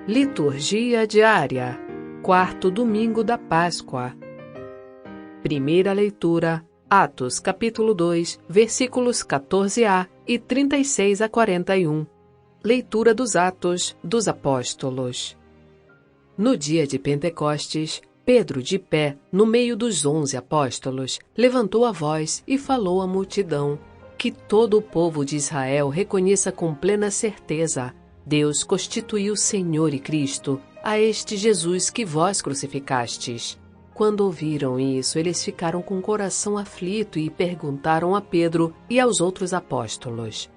Liturgia diária, quarto domingo da Páscoa. Primeira leitura, Atos capítulo 2, versículos 14a e 36 a 41. Leitura dos Atos dos Apóstolos. No dia de Pentecostes, Pedro, de pé, no meio dos 11 apóstolos, levantou a voz e falou à multidão: que todo o povo de Israel reconheça com plena certeza: Deus constituiu Senhor e Cristo, a este Jesus que vós crucificastes. Quando ouviram isso, eles ficaram com o coração aflito e perguntaram a Pedro e aos outros apóstolos: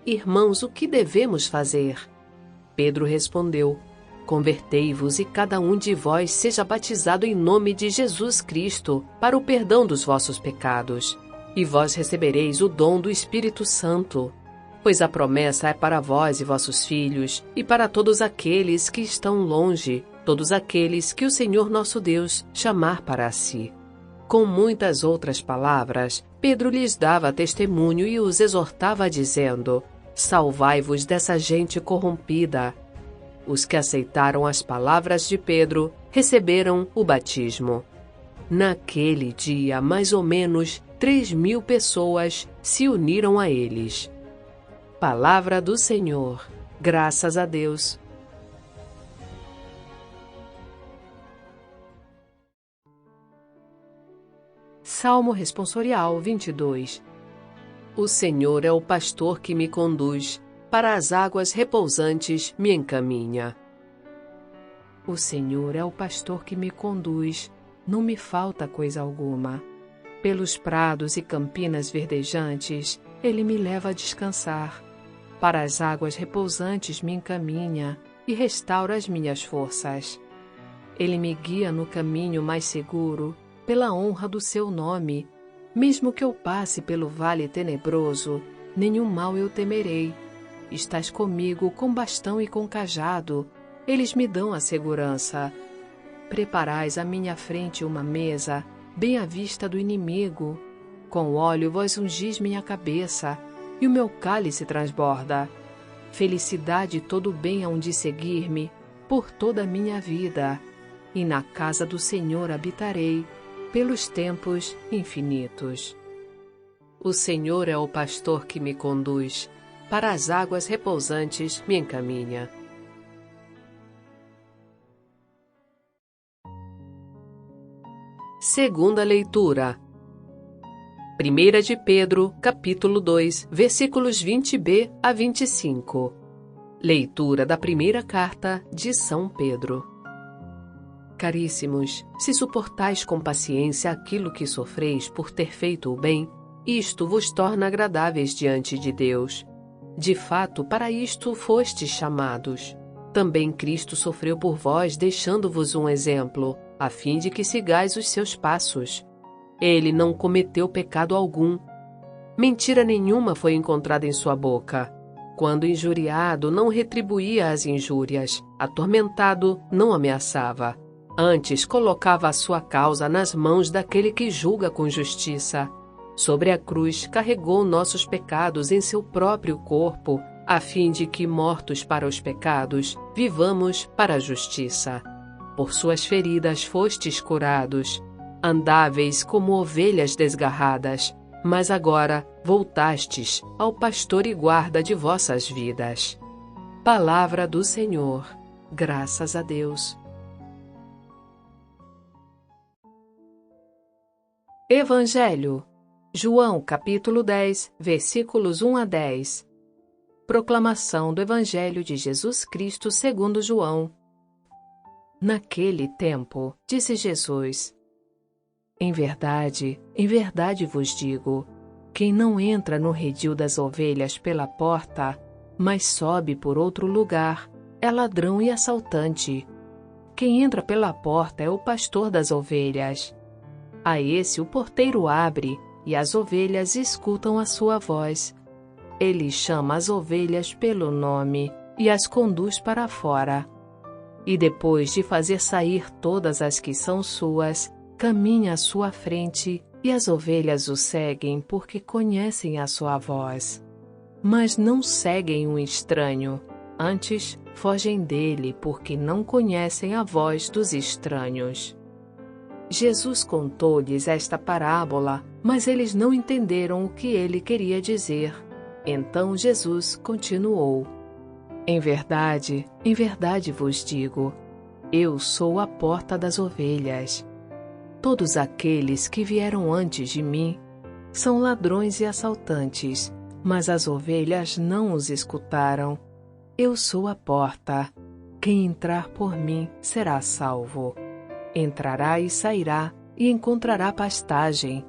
Irmãos, o que devemos fazer? Pedro respondeu: Convertei-vos e cada um de vós seja batizado em nome de Jesus Cristo, para o perdão dos vossos pecados. E vós recebereis o dom do Espírito Santo. Pois a promessa é para vós e vossos filhos, e para todos aqueles que estão longe, todos aqueles que o Senhor nosso Deus chamar para si. Com muitas outras palavras, Pedro lhes dava testemunho e os exortava dizendo: Salvai-vos dessa gente corrompida. Os que aceitaram as palavras de Pedro receberam o batismo. Naquele dia, mais ou menos 3.000 pessoas se uniram a eles. Palavra do Senhor. Graças a Deus. Salmo Responsorial 22. O Senhor é o pastor que me conduz, para as águas repousantes me encaminha. O Senhor é o pastor que me conduz, não me falta coisa alguma. Pelos prados e campinas verdejantes, Ele me leva a descansar. Para as águas repousantes me encaminha e restaura as minhas forças. Ele me guia no caminho mais seguro, pela honra do seu nome. Mesmo que eu passe pelo vale tenebroso, nenhum mal eu temerei. Estás comigo com bastão e com cajado, eles me dão a segurança. Preparais à minha frente uma mesa, bem à vista do inimigo. Com óleo vós ungis minha cabeça, e o meu cálice transborda. Felicidade e todo o bem hão de seguir-me, por toda a minha vida. E na casa do Senhor habitarei, pelos tempos infinitos. O Senhor é o pastor que me conduz, para as águas repousantes me encaminha. Segunda leitura. 1 de Pedro, capítulo 2, versículos 20b a 25. Leitura da primeira carta de São Pedro. Caríssimos, se suportais com paciência aquilo que sofreis por ter feito o bem, isto vos torna agradáveis diante de Deus. De fato, para isto fostes chamados. Também Cristo sofreu por vós, deixando-vos um exemplo, a fim de que sigais os seus passos. Ele não cometeu pecado algum. Mentira nenhuma foi encontrada em sua boca. Quando injuriado, não retribuía as injúrias. Atormentado, não ameaçava. Antes, colocava a sua causa nas mãos daquele que julga com justiça. Sobre a cruz, carregou nossos pecados em seu próprio corpo, a fim de que, mortos para os pecados, vivamos para a justiça. Por suas feridas fostes curados. Andáveis como ovelhas desgarradas, mas agora voltastes ao pastor e guarda de vossas vidas. Palavra do Senhor. Graças a Deus. Evangelho. João, capítulo 10, versículos 1 a 10. Proclamação do Evangelho de Jesus Cristo segundo João. Naquele tempo, disse Jesus: em verdade vos digo, quem não entra no redil das ovelhas pela porta, mas sobe por outro lugar, é ladrão e assaltante. Quem entra pela porta é o pastor das ovelhas. A esse o porteiro abre, e as ovelhas escutam a sua voz. Ele chama as ovelhas pelo nome e as conduz para fora. E depois de fazer sair todas as que são suas, caminha à sua frente, e as ovelhas o seguem porque conhecem a sua voz. Mas não seguem um estranho, Antes, fogem dele, porque não conhecem a voz dos estranhos. Jesus contou-lhes esta parábola, mas eles não entenderam o que ele queria dizer. Então Jesus continuou: em verdade vos digo, eu sou a porta das ovelhas. Todos aqueles que vieram antes de mim são ladrões e assaltantes, mas as ovelhas não os escutaram. Eu sou a porta. Quem entrar por mim será salvo. Entrará e sairá e encontrará pastagem.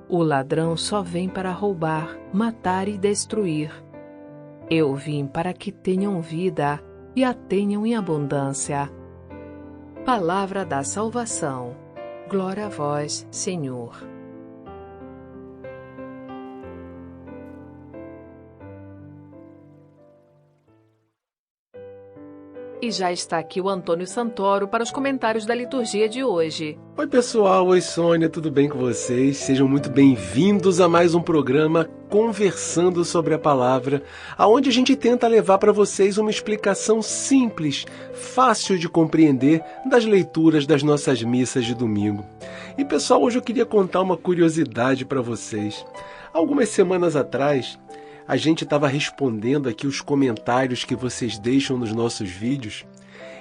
O ladrão só vem para roubar, matar e destruir. Eu vim para que tenham vida e a tenham em abundância. Palavra da salvação. Glória a vós, Senhor. E já está aqui o Antônio Santoro para os comentários da liturgia de hoje. Oi pessoal, oi Sônia, tudo bem com vocês? Sejam muito bem-vindos a mais um programa Conversando sobre a Palavra, onde a gente tenta levar para vocês uma explicação simples, fácil de compreender das leituras das nossas missas de domingo. E pessoal, hoje eu queria contar uma curiosidade para vocês. Algumas semanas atrás, a gente estava respondendo aqui os comentários que vocês deixam nos nossos vídeos.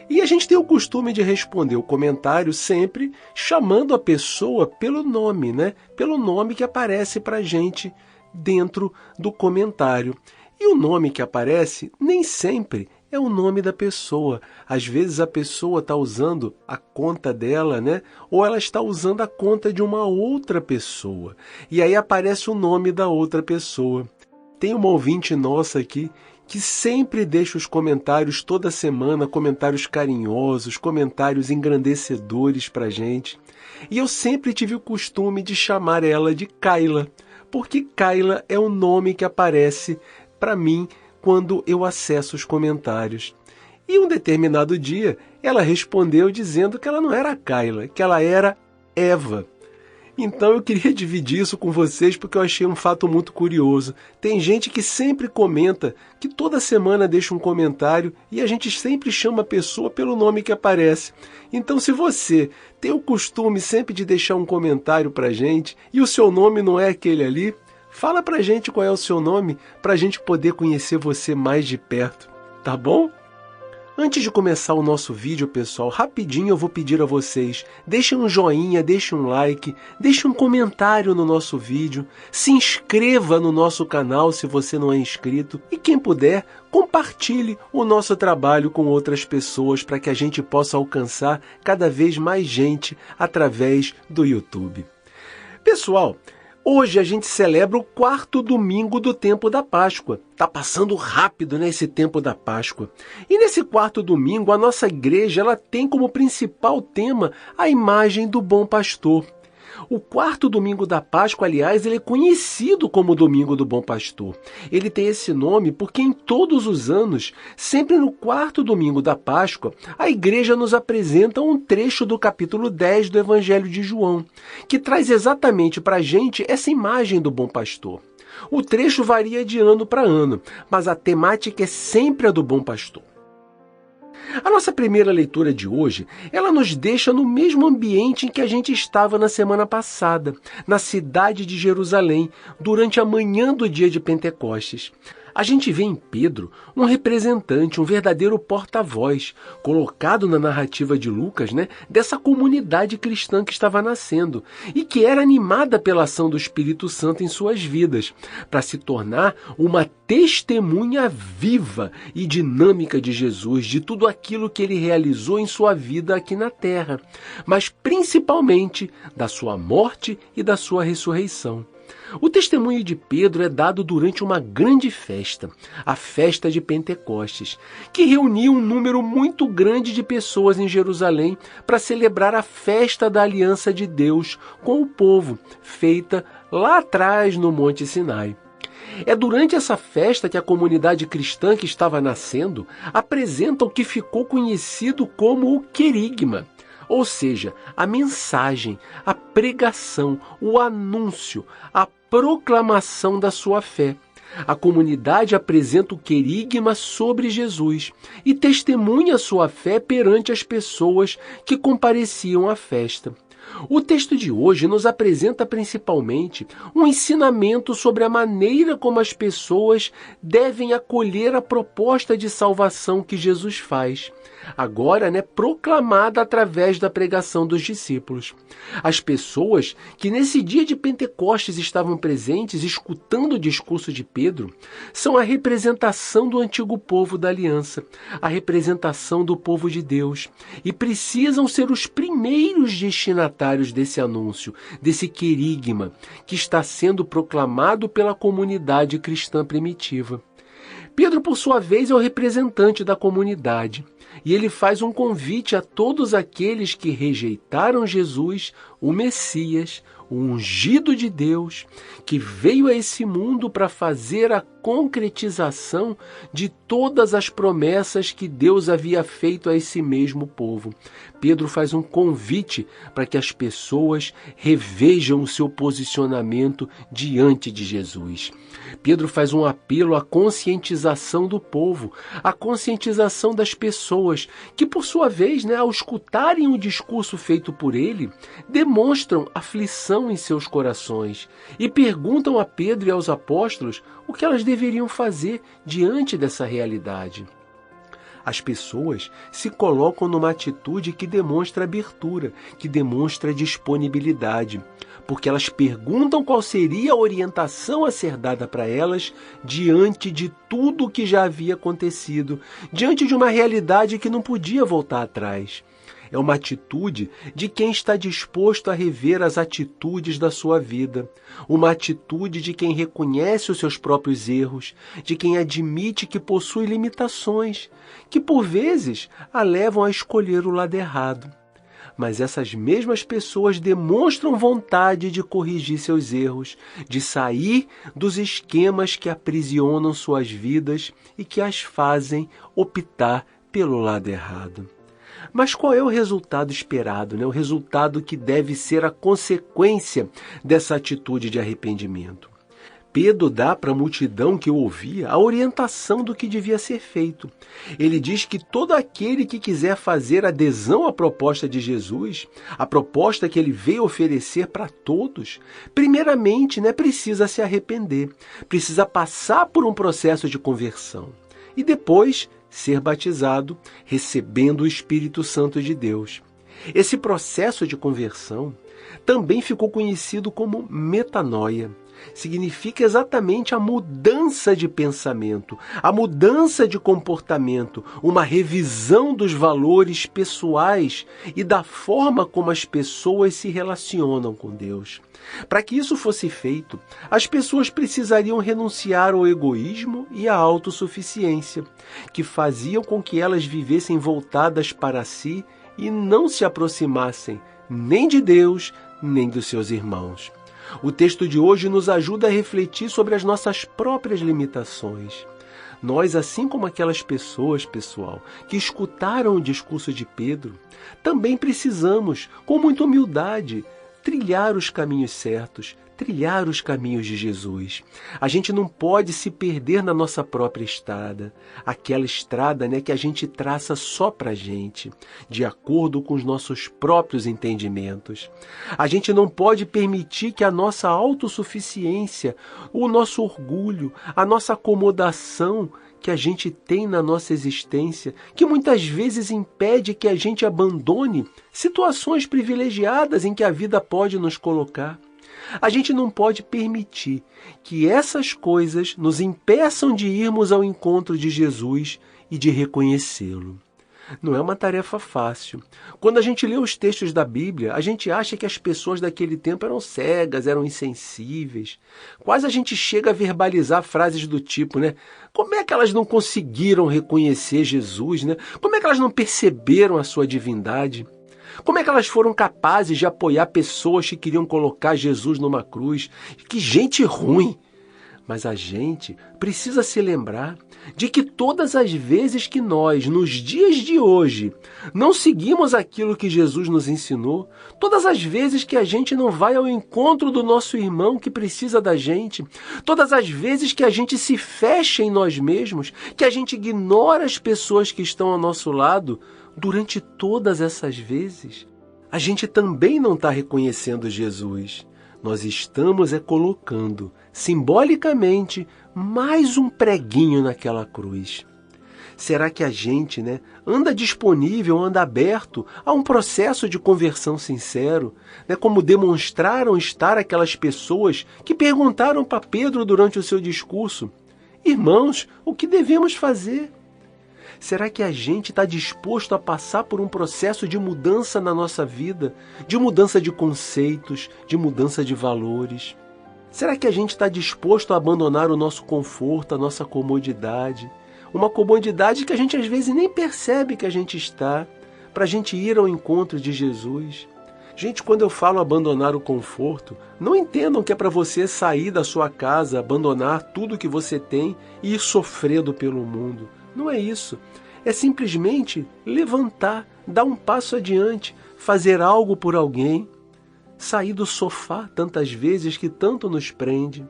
E a gente tem o costume de responder o comentário sempre chamando a pessoa pelo nome, né? Pelo nome que aparece para a gente dentro do comentário. E o nome que aparece nem sempre é o nome da pessoa. Às vezes a pessoa está usando a conta dela, né? Ou ela está usando a conta de uma outra pessoa. E aí aparece o nome da outra pessoa. Tem uma ouvinte nossa aqui que sempre deixa os comentários toda semana, comentários carinhosos, comentários engrandecedores para a gente. E eu sempre tive o costume de chamar ela de Kaila, porque Kaila é o nome que aparece para mim quando eu acesso os comentários. E um determinado dia ela respondeu dizendo que ela não era Kaila, que ela era Eva. Então eu queria dividir isso com vocês porque eu achei um fato muito curioso. Tem gente que sempre comenta, que toda semana deixa um comentário e a gente sempre chama a pessoa pelo nome que aparece. Então se você tem o costume sempre de deixar um comentário pra gente e o seu nome não é aquele ali, fala pra gente qual é o seu nome pra gente poder conhecer você mais de perto, tá bom? Antes de começar o nosso vídeo, pessoal, rapidinho eu vou pedir a vocês, deixem um joinha, deixem um like, deixem um comentário no nosso vídeo, se inscreva no nosso canal se você não é inscrito e quem puder, compartilhe o nosso trabalho com outras pessoas para que a gente possa alcançar cada vez mais gente através do YouTube. Pessoal, hoje a gente celebra o 4º domingo do tempo da Páscoa. Tá passando rápido, né, esse tempo da Páscoa. E nesse 4º domingo, a nossa igreja ela tem como principal tema a imagem do bom pastor. O 4º domingo da Páscoa, aliás, ele é conhecido como Domingo do Bom Pastor. Ele tem esse nome porque em todos os anos, sempre no 4º domingo da Páscoa, a igreja nos apresenta um trecho do capítulo 10 do Evangelho de João, que traz exatamente para a gente essa imagem do bom pastor. O trecho varia de ano para ano, mas a temática é sempre a do bom pastor. A nossa primeira leitura de hoje, ela nos deixa no mesmo ambiente em que a gente estava na semana passada, na cidade de Jerusalém, durante a manhã do dia de Pentecostes. A gente vê em Pedro um representante, um verdadeiro porta-voz, colocado na narrativa de Lucas, né, dessa comunidade cristã que estava nascendo e que era animada pela ação do Espírito Santo em suas vidas, para se tornar uma testemunha viva e dinâmica de Jesus, de tudo aquilo que ele realizou em sua vida aqui na terra, mas principalmente da sua morte e da sua ressurreição. O testemunho de Pedro é dado durante uma grande festa, a festa de Pentecostes, que reunia um número muito grande de pessoas em Jerusalém para celebrar a festa da aliança de Deus com o povo, feita lá atrás no Monte Sinai. É durante essa festa que a comunidade cristã que estava nascendo apresenta o que ficou conhecido como o querigma, ou seja, a mensagem, a pregação, o anúncio, a proclamação da sua fé. A comunidade apresenta o querigma sobre Jesus e testemunha sua fé perante as pessoas que compareciam à festa. O texto de hoje nos apresenta principalmente um ensinamento sobre a maneira como as pessoas devem acolher a proposta de salvação que Jesus faz, agora, proclamada através da pregação dos discípulos. As pessoas que nesse dia de Pentecostes estavam presentes, escutando o discurso de Pedro, são a representação do antigo povo da aliança, a representação do povo de Deus, e precisam ser os primeiros destinatários desse anúncio, desse querigma, que está sendo proclamado pela comunidade cristã primitiva. Pedro, por sua vez, é o representante da comunidade, e ele faz um convite a todos aqueles que rejeitaram Jesus, o Messias, o ungido de Deus, que veio a esse mundo para fazer a concretização de todas as promessas que Deus havia feito a esse mesmo povo. Pedro faz um convite para que as pessoas revejam o seu posicionamento diante de Jesus. Pedro faz um apelo à conscientização do povo, à conscientização das pessoas, que por sua vez, ao escutarem o discurso feito por ele, demonstram aflição em seus corações e perguntam a Pedro e aos apóstolos o que elas deveriam fazer diante dessa realidade. As pessoas se colocam numa atitude que demonstra abertura, que demonstra disponibilidade, porque elas perguntam qual seria a orientação a ser dada para elas diante de tudo o que já havia acontecido, diante de uma realidade que não podia voltar atrás. É uma atitude de quem está disposto a rever as atitudes da sua vida. Uma atitude de quem reconhece os seus próprios erros, de quem admite que possui limitações, que por vezes a levam a escolher o lado errado. Mas essas mesmas pessoas demonstram vontade de corrigir seus erros, de sair dos esquemas que aprisionam suas vidas e que as fazem optar pelo lado errado. Mas qual é o resultado esperado, O resultado que deve ser a consequência dessa atitude de arrependimento? Pedro dá para a multidão que o ouvia a orientação do que devia ser feito. Ele diz que todo aquele que quiser fazer adesão à proposta de Jesus, a proposta que ele veio oferecer para todos, primeiramente, precisa se arrepender, precisa passar por um processo de conversão e depois ser batizado, recebendo o Espírito Santo de Deus. Esse processo de conversão também ficou conhecido como metanoia. Significa exatamente a mudança de pensamento, a mudança de comportamento, uma revisão dos valores pessoais e da forma como as pessoas se relacionam com Deus. Para que isso fosse feito, as pessoas precisariam renunciar ao egoísmo e à autossuficiência, que faziam com que elas vivessem voltadas para si e não se aproximassem nem de Deus, nem dos seus irmãos. O texto de hoje nos ajuda a refletir sobre as nossas próprias limitações. Nós, assim como aquelas pessoas, pessoal, que escutaram o discurso de Pedro, também precisamos, com muita humildade, trilhar os caminhos certos, trilhar os caminhos de Jesus. A gente não pode se perder na nossa própria estrada, aquela estrada que a gente traça só para a gente, de acordo com os nossos próprios entendimentos. A gente não pode permitir que a nossa autossuficiência, o nosso orgulho, a nossa acomodação que a gente tem na nossa existência, que muitas vezes impede que a gente abandone situações privilegiadas em que a vida pode nos colocar. A gente não pode permitir que essas coisas nos impeçam de irmos ao encontro de Jesus e de reconhecê-lo. Não é uma tarefa fácil. Quando a gente lê os textos da Bíblia, a gente acha que as pessoas daquele tempo eram cegas, eram insensíveis. Quase a gente chega a verbalizar frases do tipo, Como é que elas não conseguiram reconhecer Jesus, Como é que elas não perceberam a sua divindade? Como é que elas foram capazes de apoiar pessoas que queriam colocar Jesus numa cruz? Que gente ruim! Mas a gente precisa se lembrar de que todas as vezes que nós, nos dias de hoje, não seguimos aquilo que Jesus nos ensinou, todas as vezes que a gente não vai ao encontro do nosso irmão que precisa da gente, todas as vezes que a gente se fecha em nós mesmos, que a gente ignora as pessoas que estão ao nosso lado, durante todas essas vezes, a gente também não está reconhecendo Jesus. Nós estamos colocando, simbolicamente, mais um preguinho naquela cruz. Será que a gente anda disponível, anda aberto a um processo de conversão sincero, como demonstraram estar aquelas pessoas que perguntaram para Pedro durante o seu discurso: irmãos, o que devemos fazer? Será que a gente está disposto a passar por um processo de mudança na nossa vida, de mudança de conceitos, de mudança de valores? Será que a gente está disposto a abandonar o nosso conforto, a nossa comodidade? Uma comodidade que a gente às vezes nem percebe que a gente está, para a gente ir ao encontro de Jesus. Gente, quando eu falo abandonar o conforto, não entendam que é para você sair da sua casa, abandonar tudo que você tem e ir sofrendo pelo mundo. Não é isso. É simplesmente levantar, dar um passo adiante, fazer algo por alguém, sair do sofá tantas vezes que tanto nos prende.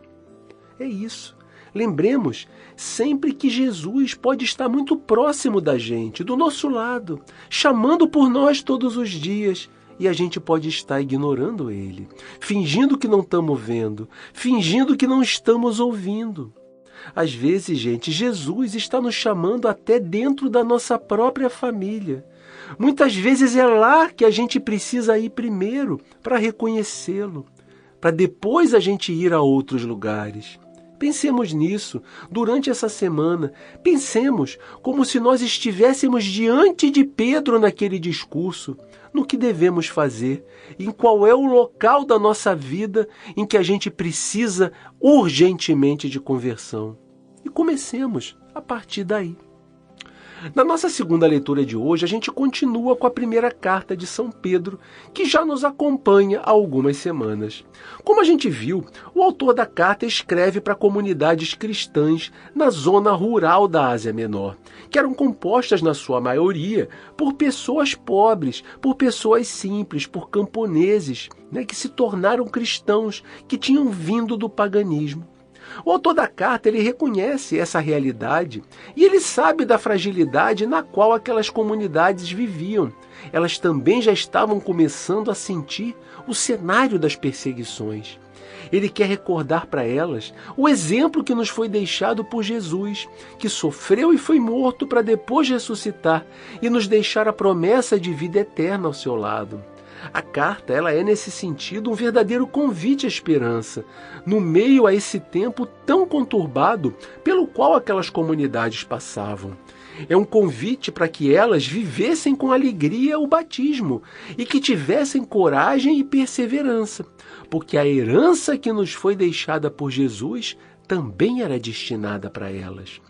É isso. Lembremos sempre que Jesus pode estar muito próximo da gente, do nosso lado, chamando por nós todos os dias, e a gente pode estar ignorando Ele, fingindo que não estamos vendo, fingindo que não estamos ouvindo. Às vezes, gente, Jesus está nos chamando até dentro da nossa própria família. Muitas vezes é lá que a gente precisa ir primeiro para reconhecê-lo, para depois a gente ir a outros lugares. Pensemos nisso durante essa semana. Pensemos como se nós estivéssemos diante de Pedro naquele discurso, no que devemos fazer, em qual é o local da nossa vida em que a gente precisa urgentemente de conversão. E comecemos a partir daí. Na nossa segunda leitura de hoje, a gente continua com a primeira carta de São Pedro, que já nos acompanha há algumas semanas. Como a gente viu, o autor da carta escreve para comunidades cristãs na zona rural da Ásia Menor, que eram compostas, na sua maioria, por pessoas pobres, por pessoas simples, por camponeses, que se tornaram cristãos, que tinham vindo do paganismo. O autor da carta ele reconhece essa realidade e ele sabe da fragilidade na qual aquelas comunidades viviam. Elas também já estavam começando a sentir o cenário das perseguições. Ele quer recordar para elas o exemplo que nos foi deixado por Jesus, que sofreu e foi morto para depois ressuscitar e nos deixar a promessa de vida eterna ao seu lado. A carta ela é, nesse sentido, um verdadeiro convite à esperança, no meio a esse tempo tão conturbado pelo qual aquelas comunidades passavam. É um convite para que elas vivessem com alegria o batismo e que tivessem coragem e perseverança, porque a herança que nos foi deixada por Jesus também era destinada para elas.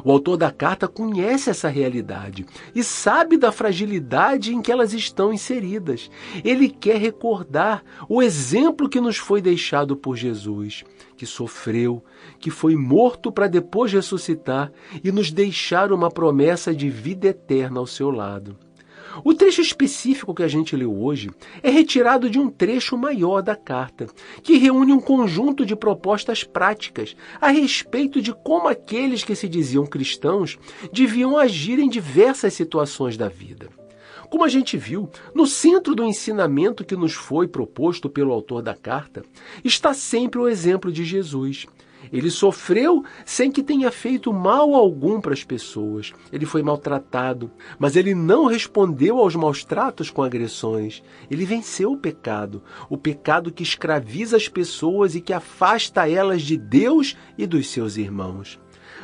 O autor da carta conhece essa realidade e sabe da fragilidade em que elas estão inseridas. Ele quer recordar o exemplo que nos foi deixado por Jesus, que sofreu, que foi morto para depois ressuscitar e nos deixar uma promessa de vida eterna ao seu lado. O trecho específico que a gente leu hoje é retirado de um trecho maior da carta, que reúne um conjunto de propostas práticas a respeito de como aqueles que se diziam cristãos deviam agir em diversas situações da vida. Como a gente viu, no centro do ensinamento que nos foi proposto pelo autor da carta, está sempre o exemplo de Jesus. Ele sofreu sem que tenha feito mal algum para as pessoas. Ele foi maltratado, mas ele não respondeu aos maus tratos com agressões. Ele venceu o pecado que escraviza as pessoas e que afasta elas de Deus e dos seus irmãos.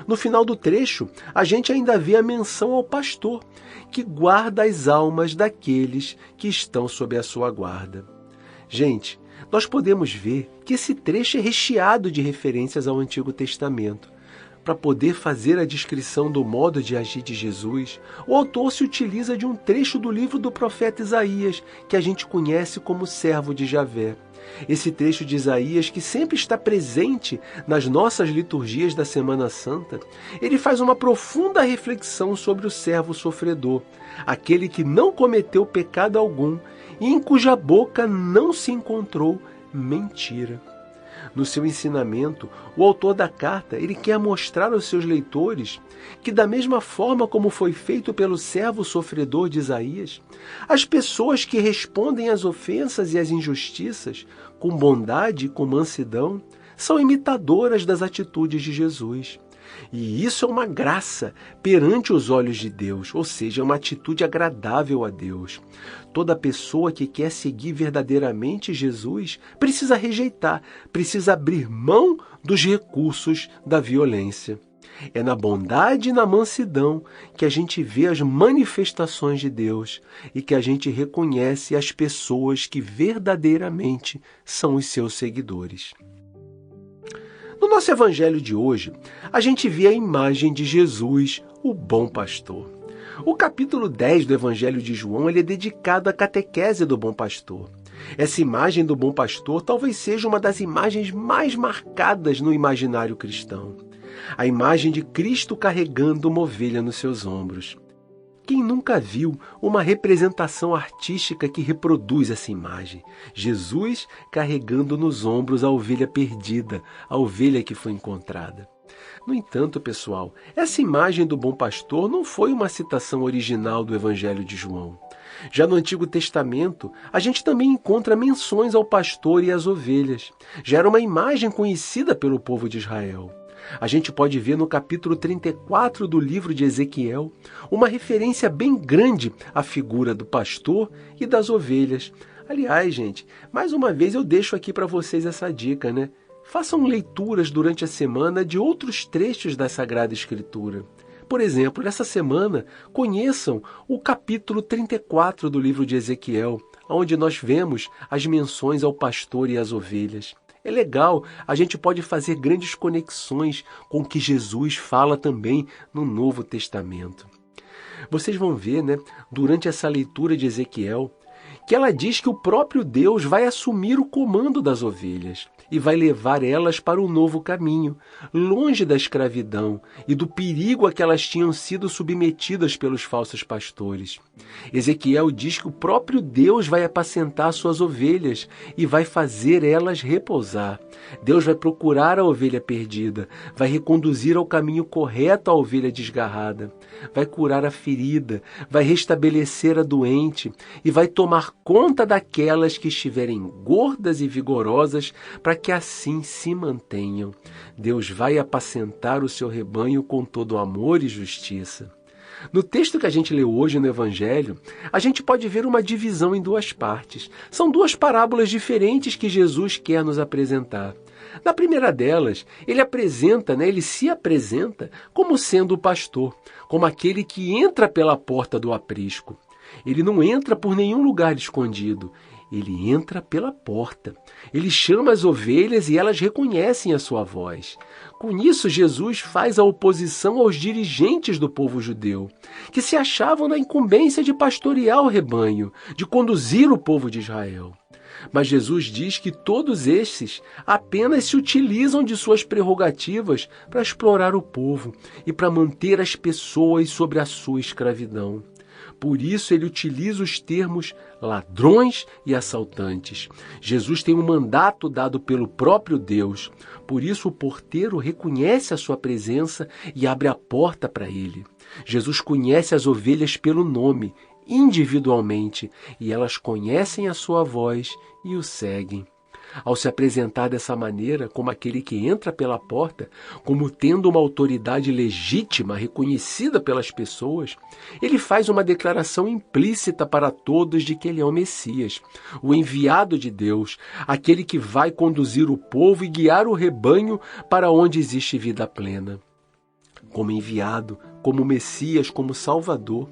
No final do trecho, a gente ainda vê a menção ao pastor, que guarda as almas daqueles que estão sob a sua guarda. Gente, nós podemos ver que esse trecho é recheado de referências ao Antigo Testamento. para poder fazer a descrição do modo de agir de Jesus, o autor se utiliza de um trecho do livro do profeta Isaías, que a gente conhece como servo de Javé. Esse trecho de Isaías, que sempre está presente nas nossas liturgias da Semana Santa, ele faz uma profunda reflexão sobre o servo sofredor, aquele que não cometeu pecado algum e em cuja boca não se encontrou mentira. No seu ensinamento, o autor da carta ele quer mostrar aos seus leitores que, da mesma forma como foi feito pelo servo sofredor de Isaías, as pessoas que respondem às ofensas e às injustiças com bondade e com mansidão são imitadoras das atitudes de Jesus. E isso é uma graça perante os olhos de Deus, ou seja, uma atitude agradável a Deus. Toda pessoa que quer seguir verdadeiramente Jesus precisa rejeitar, precisa abrir mão dos recursos da violência. É na bondade e na mansidão que a gente vê as manifestações de Deus e que a gente reconhece as pessoas que verdadeiramente são os seus seguidores. No nosso evangelho de hoje, a gente vê a imagem de Jesus, o bom pastor. O capítulo 10 do evangelho de João ele é dedicado à catequese do bom pastor. Essa imagem do bom pastor talvez seja uma das imagens mais marcadas no imaginário cristão. A imagem de Cristo carregando uma ovelha nos seus ombros. Quem nunca viu uma representação artística que reproduz essa imagem? Jesus carregando nos ombros a ovelha perdida, a ovelha que foi encontrada. No entanto, pessoal, essa imagem do bom pastor não foi uma citação original do Evangelho de João. Já no Antigo Testamento, a gente também encontra menções ao pastor e às ovelhas. Já era uma imagem conhecida pelo povo de Israel. A gente pode ver no capítulo 34 do livro de Ezequiel uma referência bem grande à figura do pastor e das ovelhas. Aliás, gente, mais uma vez eu deixo aqui para vocês essa dica, né? Façam leituras durante a semana de outros trechos da Sagrada Escritura. Por exemplo, nessa semana, conheçam o capítulo 34 do livro de Ezequiel, onde nós vemos as menções ao pastor e às ovelhas. É legal, a gente pode fazer grandes conexões com o que Jesus fala também no Novo Testamento. Vocês vão ver, né, durante essa leitura de Ezequiel, que ela diz que o próprio Deus vai assumir o comando das ovelhas e vai levar elas para um novo caminho, longe da escravidão e do perigo a que elas tinham sido submetidas pelos falsos pastores. Ezequiel diz que o próprio Deus vai apacentar suas ovelhas e vai fazer elas repousar. Deus vai procurar a ovelha perdida, vai reconduzir ao caminho correto a ovelha desgarrada, vai curar a ferida, vai restabelecer a doente e vai tomar conta daquelas que estiverem gordas e vigorosas para que assim se mantenham. Deus vai apacentar o seu rebanho com todo amor e justiça. No texto que a gente leu hoje no Evangelho, a gente pode ver uma divisão em duas partes. São duas parábolas diferentes que Jesus quer nos apresentar. Na primeira delas, ele se apresenta como sendo o pastor, como aquele que entra pela porta do aprisco. Ele não entra por nenhum lugar escondido. Ele entra pela porta. Ele chama as ovelhas e elas reconhecem a sua voz. Com isso, Jesus faz a oposição aos dirigentes do povo judeu, que se achavam na incumbência de pastorear o rebanho, de conduzir o povo de Israel. Mas Jesus diz que todos esses apenas se utilizam de suas prerrogativas para explorar o povo e para manter as pessoas sob a sua escravidão. Por isso ele utiliza os termos ladrões e assaltantes. Jesus tem um mandato dado pelo próprio Deus. Por isso o porteiro reconhece a sua presença e abre a porta para ele. Jesus conhece as ovelhas pelo nome, individualmente, e elas conhecem a sua voz e o seguem. Ao se apresentar dessa maneira, como aquele que entra pela porta, como tendo uma autoridade legítima, reconhecida pelas pessoas, ele faz uma declaração implícita para todos de que ele é o Messias, o enviado de Deus, aquele que vai conduzir o povo e guiar o rebanho para onde existe vida plena. Como enviado, como Messias, como Salvador.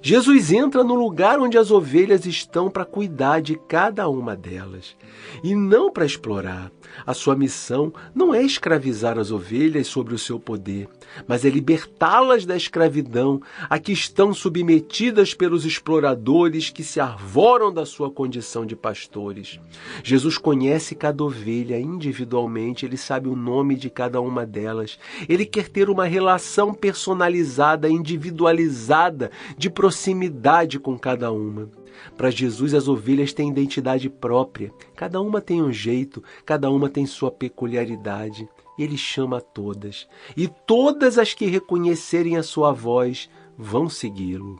Jesus entra no lugar onde as ovelhas estão para cuidar de cada uma delas, e não para explorar. A sua missão não é escravizar as ovelhas sobre o seu poder, mas é libertá-las da escravidão a que estão submetidas pelos exploradores que se arvoram da sua condição de pastores. Jesus conhece cada ovelha individualmente, ele sabe o nome de cada uma delas. Ele quer ter uma relação personalizada, individualizada, de proximidade com cada uma. Para Jesus, as ovelhas têm identidade própria. Cada uma tem um jeito, cada uma tem sua peculiaridade. Ele chama a todas. E todas as que reconhecerem a sua voz vão segui-lo.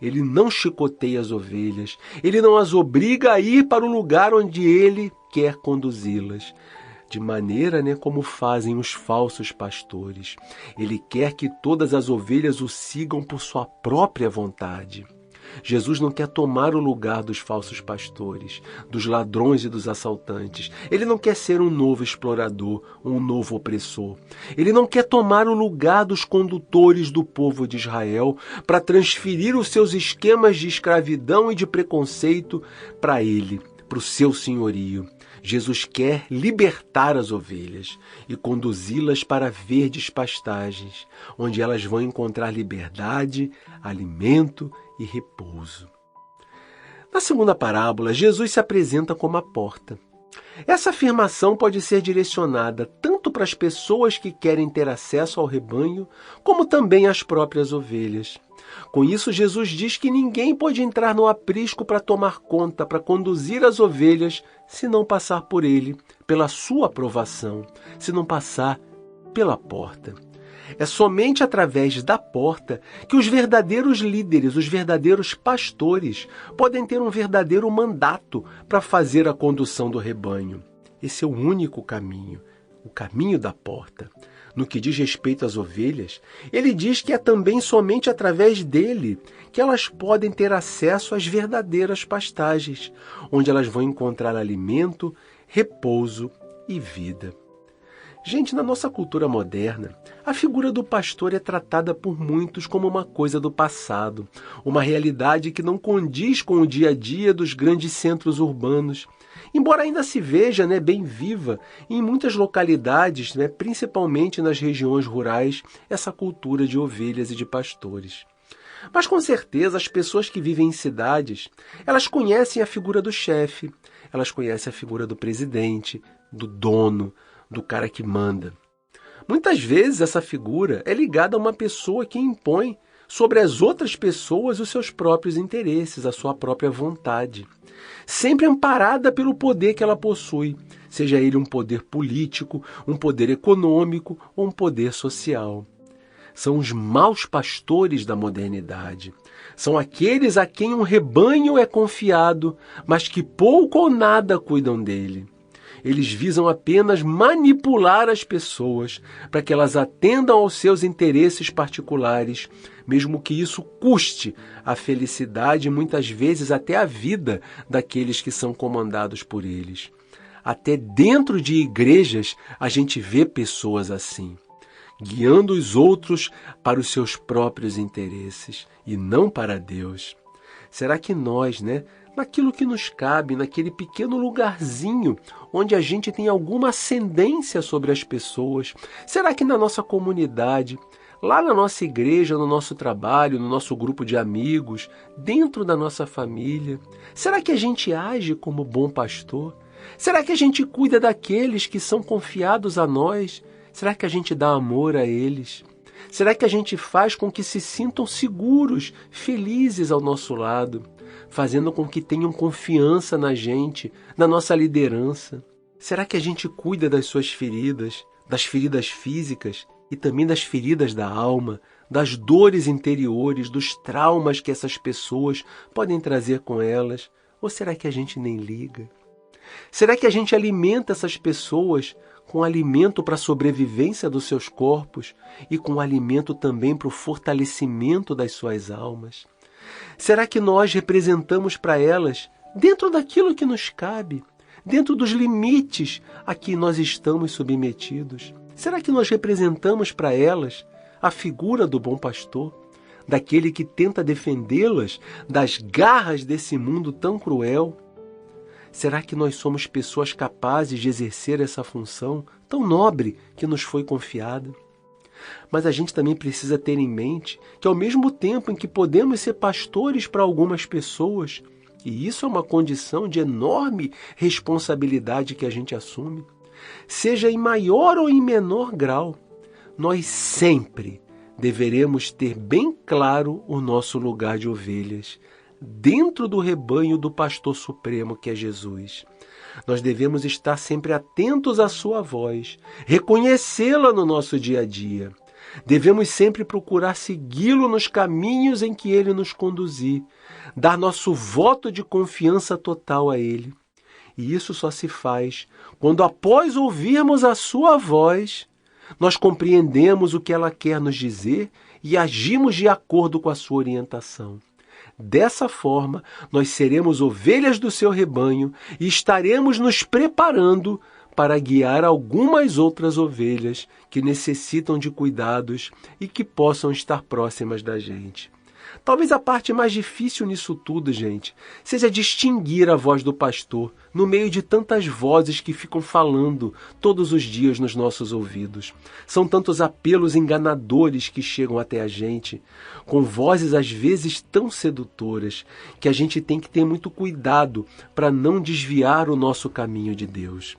Ele não chicoteia as ovelhas. Ele não as obriga a ir para o lugar onde ele quer conduzi-las, de maneira como fazem os falsos pastores. Ele quer que todas as ovelhas o sigam por sua própria vontade. Jesus não quer tomar o lugar dos falsos pastores, dos ladrões e dos assaltantes. Ele não quer ser um novo explorador, um novo opressor. Ele não quer tomar o lugar dos condutores do povo de Israel para transferir os seus esquemas de escravidão e de preconceito para ele, para o seu senhorio. Jesus quer libertar as ovelhas e conduzi-las para verdes pastagens, onde elas vão encontrar liberdade, alimento e repouso. Na segunda parábola, Jesus se apresenta como a porta. Essa afirmação pode ser direcionada tanto para as pessoas que querem ter acesso ao rebanho, como também às próprias ovelhas. Com isso, Jesus diz que ninguém pode entrar no aprisco para tomar conta, para conduzir as ovelhas, se não passar por ele, pela sua aprovação, se não passar pela porta. É somente através da porta que os verdadeiros líderes, os verdadeiros pastores, podem ter um verdadeiro mandato para fazer a condução do rebanho. Esse é o único caminho, o caminho da porta. No que diz respeito às ovelhas, ele diz que é também somente através dele que elas podem ter acesso às verdadeiras pastagens, onde elas vão encontrar alimento, repouso e vida. Gente, na nossa cultura moderna, a figura do pastor é tratada por muitos como uma coisa do passado, uma realidade que não condiz com o dia a dia dos grandes centros urbanos, embora ainda se veja bem viva em muitas localidades, principalmente nas regiões rurais, essa cultura de ovelhas e de pastores. Mas com certeza as pessoas que vivem em cidades, elas conhecem a figura do chefe, elas conhecem a figura do presidente, do dono, do cara que manda. Muitas vezes essa figura é ligada a uma pessoa que impõe sobre as outras pessoas os seus próprios interesses, a sua própria vontade, sempre amparada pelo poder que ela possui, seja ele um poder político, um poder econômico ou um poder social. São os maus pastores da modernidade. São aqueles a quem um rebanho é confiado, mas que pouco ou nada cuidam dele. Eles visam apenas manipular as pessoas para que elas atendam aos seus interesses particulares, mesmo que isso custe a felicidade e muitas vezes até a vida daqueles que são comandados por eles. Até dentro de igrejas a gente vê pessoas assim, guiando os outros para os seus próprios interesses e não para Deus. Será que nós, naquilo que nos cabe, naquele pequeno lugarzinho onde a gente tem alguma ascendência sobre as pessoas, será que na nossa comunidade, lá na nossa igreja, no nosso trabalho, no nosso grupo de amigos, dentro da nossa família, será que a gente age como bom pastor? Será que a gente cuida daqueles que são confiados a nós? Será que a gente dá amor a eles? Será que a gente faz com que se sintam seguros, felizes ao nosso lado, fazendo com que tenham confiança na gente, na nossa liderança? Será que a gente cuida das suas feridas, das feridas físicas e também das feridas da alma, das dores interiores, dos traumas que essas pessoas podem trazer com elas? Ou será que a gente nem liga? Será que a gente alimenta essas pessoas com alimento para a sobrevivência dos seus corpos e com alimento também para o fortalecimento das suas almas? Será que nós representamos para elas, dentro daquilo que nos cabe, dentro dos limites a que nós estamos submetidos? Será que nós representamos para elas a figura do bom pastor, daquele que tenta defendê-las das garras desse mundo tão cruel? Será que nós somos pessoas capazes de exercer essa função tão nobre que nos foi confiada? Mas a gente também precisa ter em mente que, ao mesmo tempo em que podemos ser pastores para algumas pessoas, e isso é uma condição de enorme responsabilidade que a gente assume, seja em maior ou em menor grau, nós sempre deveremos ter bem claro o nosso lugar de ovelhas, dentro do rebanho do pastor supremo que é Jesus. Nós devemos estar sempre atentos à sua voz, reconhecê-la no nosso dia a dia. Devemos sempre procurar segui-lo nos caminhos em que ele nos conduzir, dar nosso voto de confiança total a ele. E isso só se faz quando, após ouvirmos a sua voz, nós compreendemos o que ela quer nos dizer e agimos de acordo com a sua orientação. Dessa forma, nós seremos ovelhas do seu rebanho e estaremos nos preparando para guiar algumas outras ovelhas que necessitam de cuidados e que possam estar próximas da gente. Talvez a parte mais difícil nisso tudo, gente, seja distinguir a voz do pastor no meio de tantas vozes que ficam falando todos os dias nos nossos ouvidos. São tantos apelos enganadores que chegam até a gente, com vozes às vezes tão sedutoras, que a gente tem que ter muito cuidado para não desviar o nosso caminho de Deus.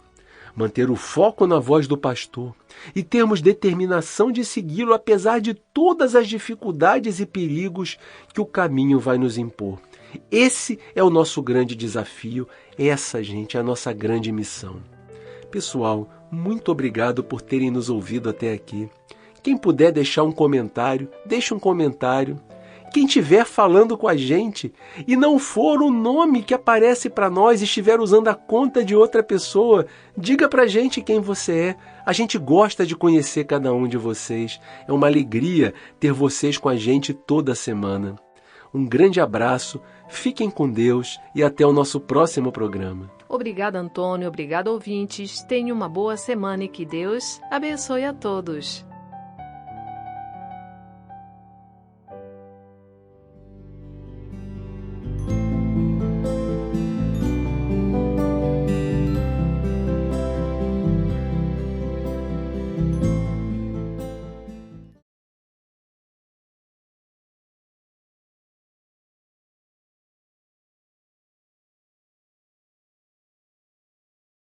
Manter o foco na voz do pastor e termos determinação de segui-lo apesar de todas as dificuldades e perigos que o caminho vai nos impor. Esse é o nosso grande desafio, essa, gente, é a nossa grande missão. Pessoal, muito obrigado por terem nos ouvido até aqui. Quem puder deixar um comentário, deixe um comentário. Quem estiver falando com a gente e não for o nome que aparece para nós e estiver usando a conta de outra pessoa, diga para a gente quem você é. A gente gosta de conhecer cada um de vocês. É uma alegria ter vocês com a gente toda semana. Um grande abraço, fiquem com Deus e até o nosso próximo programa. Obrigada, Antônio. Obrigada, ouvintes. Tenha uma boa semana e que Deus abençoe a todos.